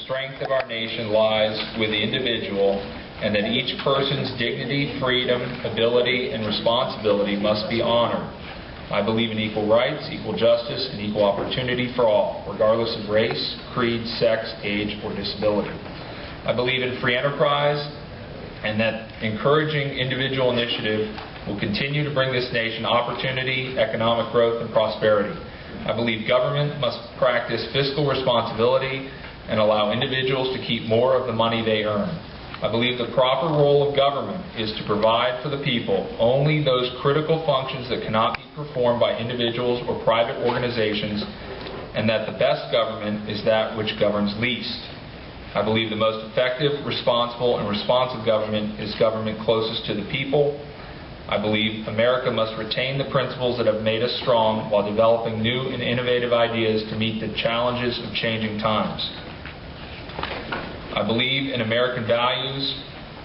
strength of our nation lies with the individual, and that each person's dignity, freedom, ability, and responsibility must be honored. I believe in equal rights, equal justice, and equal opportunity for all, regardless of race, creed, sex, age, or disability. I believe in free enterprise, and that encouraging individual initiative will continue to bring this nation opportunity, economic growth, and prosperity. I believe government must practice fiscal responsibility and allow individuals to keep more of the money they earn. I believe the proper role of government is to provide for the people only those critical functions that cannot be performed by individuals or private organizations, and that the best government is that which governs least. I believe the most effective, responsible, and responsive government is government closest to the people. I believe America must retain the principles that have made us strong while developing new and innovative ideas to meet the challenges of changing times. I believe in American values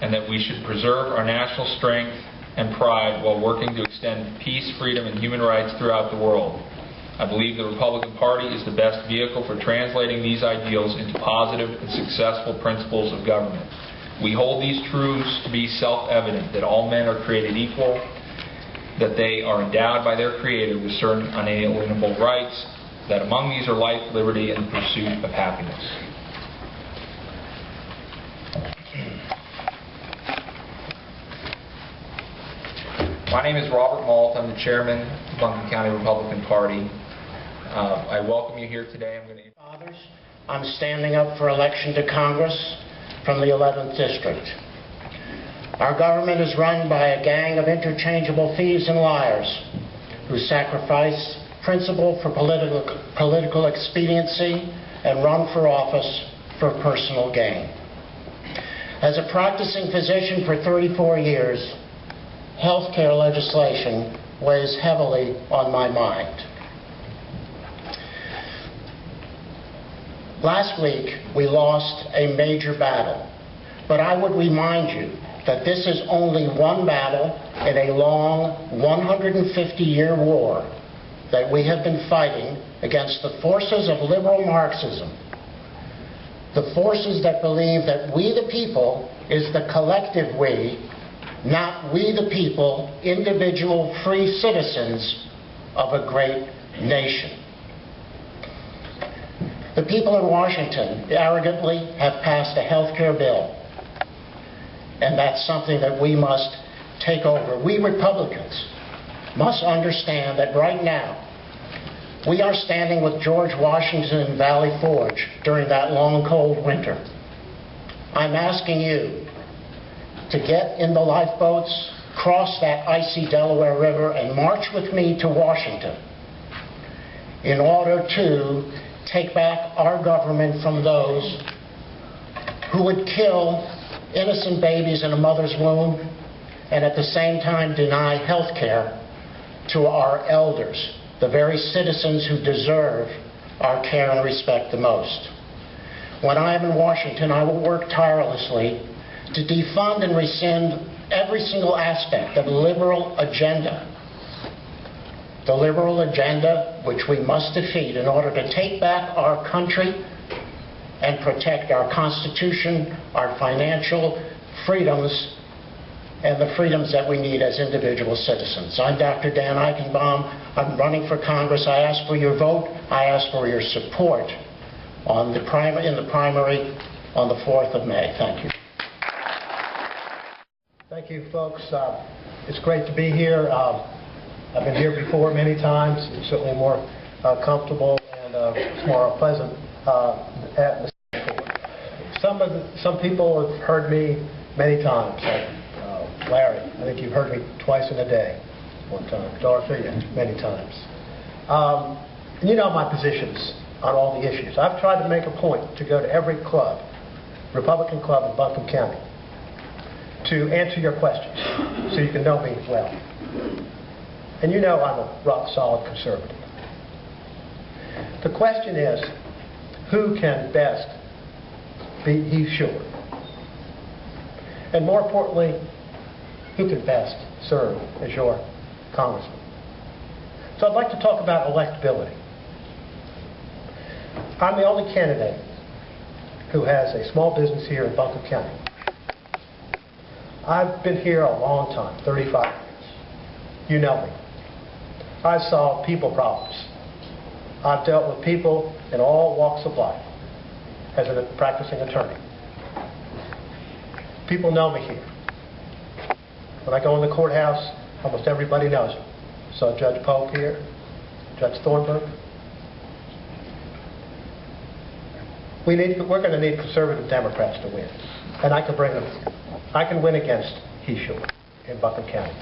and that we should preserve our national strength and pride while working to extend peace, freedom, and human rights throughout the world. I believe the Republican Party is the best vehicle for translating these ideals into positive and successful principles of government. We hold these truths to be self-evident, that all men are created equal, that they are endowed by their Creator with certain unalienable rights, that among these are life, liberty, and the pursuit of happiness. My name is Robert Malt. I'm the chairman of the Buncombe County Republican Party. I welcome you here today. I'm standing up for election to Congress from the 11th District. Our government is run by a gang of interchangeable thieves and liars who sacrifice principle for political expediency and run for office for personal gain. As a practicing physician for 34 years, health care legislation weighs heavily on my mind. Last week, we lost a major battle, but I would remind you that this is only one battle in a long 150-year war that we have been fighting against the forces of liberal Marxism, the forces that believe that we the people is the collective we, not we the people, individual free citizens of a great nation. The people in Washington arrogantly have passed a health care bill, and that's something that we must take over. We Republicans must understand that right now we are standing with George Washington in Valley Forge during that long, cold winter. I'm asking you to get in the lifeboats, cross that icy Delaware River, and march with me to Washington in order to take back our government from those who would kill innocent babies in a mother's womb and at the same time deny health care to our elders, the very citizens who deserve our care and respect the most. When I am in Washington, I will work tirelessly to defund and rescind every single aspect of the liberal agenda. The liberal agenda which we must defeat in order to take back our country and protect our Constitution, our financial freedoms, and the freedoms that we need as individual citizens. I'm Dr. Dan Eichenbaum. I'm running for Congress. I ask for your vote. I ask for your support in the primary on the 4th of May. Thank you. Thank you, folks. It's great to be here. I've been here before many times. It's certainly more comfortable and it's more pleasant atmosphere. Some people have heard me many times. Larry, I think you've heard me twice in a day, one time. Dorothy, many times. You know my positions on all the issues. I've tried to make a point to go to every club, Republican club in Buncombe County, to answer your questions so you can know me well. And you know I'm a rock solid conservative. The question is, who can best be Heath Shore? And more importantly, who can best serve as your congressman? So I'd like to talk about electability. I'm the only candidate who has a small business here in Buncombe County. I've been here a long time, 35 years. You know me. I've solved people problems. I've dealt with people in all walks of life as a practicing attorney. People know me here. When I go in the courthouse, almost everybody knows me. So Judge Polk here, Judge Thornburg. We're going to need conservative Democrats to win, and I can bring them here. I can win against Heschel in Buncombe County.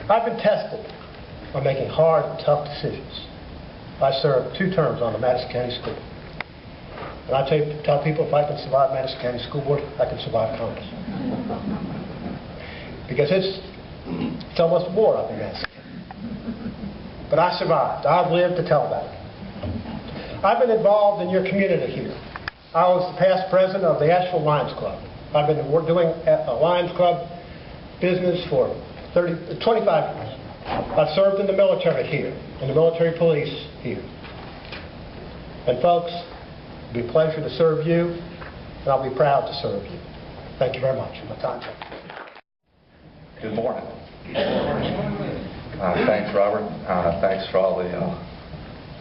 I've been tested on making hard and tough decisions. I served 2 terms on the Madison County School. And I tell people if I can survive Madison County School Board, I can survive Congress. Because it's almost war up in Madison County. But I survived. I've lived to tell about it. I've been involved in your community here. I was the past president of the Asheville Lions Club. I've been doing a Lions Club business for 25 years. I've served in the military here, in the military police here. And folks, it'll be a pleasure to serve you, and I'll be proud to serve you. Thank you very much. My time's up. Good morning. Thanks, Robert. Thanks for all the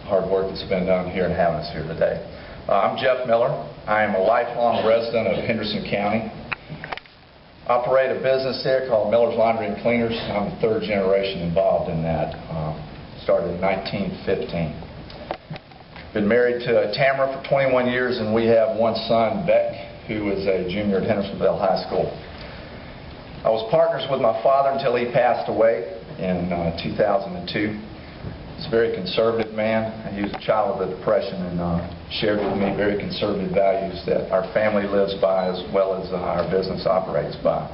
hard work that's been done here and having us here today. I'm Jeff Miller. I am a lifelong resident of Henderson County. Operate a business there called Miller's Laundry and Cleaners. I'm the 3rd generation involved in that. Started in 1915. Been married to Tamara for 21 years, and we have one son, Beck, who is a junior at Hendersonville High School. I was partners with my father until he passed away in 2002. He's a very conservative man. He was a child of the Depression and shared with me very conservative values that our family lives by as well as our business operates by.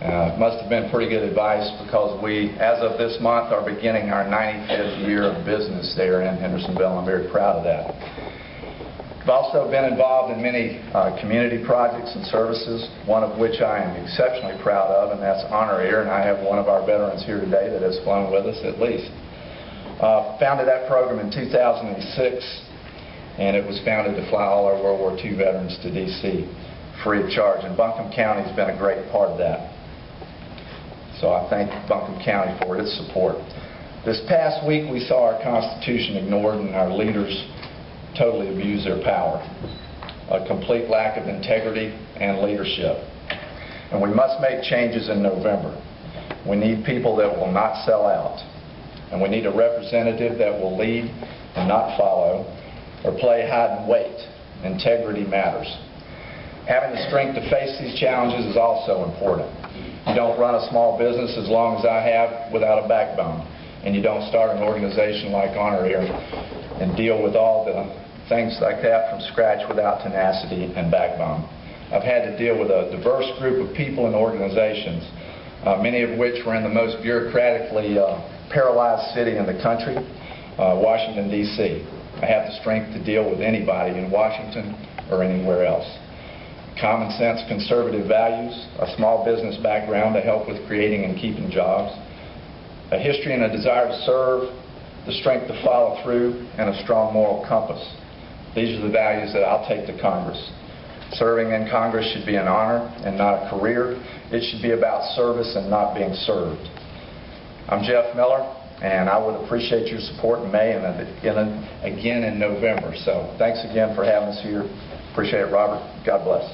It must have been pretty good advice because we, as of this month, are beginning our 95th year of business there in Hendersonville. I'm very proud of that. I've also been involved in many community projects and services, one of which I am exceptionally proud of, and that's Honor Air, and I have one of our veterans here today that has flown with us at least. Founded that program in 2006, and it was founded to fly all our World War II veterans to D.C. free of charge, and Buncombe County has been a great part of that. So I thank Buncombe County for its support. This past week we saw our Constitution ignored and our leaders totally abuse their power. A complete lack of integrity and leadership. And we must make changes in November. We need people that will not sell out. And we need a representative that will lead and not follow or play hide and wait. Integrity matters. Having the strength to face these challenges is also important. You don't run a small business as long as I have without a backbone. And you don't start an organization like Honor Air and deal with all the things like that from scratch without tenacity and backbone. I've had to deal with a diverse group of people and organizations, many of which were in the most bureaucratically paralyzed city in the country, Washington, D.C. I have the strength to deal with anybody in Washington or anywhere else. Common sense, conservative values, a small business background to help with creating and keeping jobs, a history and a desire to serve, the strength to follow through, and a strong moral compass. These are the values that I'll take to Congress. Serving in Congress should be an honor and not a career. It should be about service and not being served. I'm Jeff Miller, and I would appreciate your support in May and again in November. So thanks again for having us here. Appreciate it, Robert. God bless.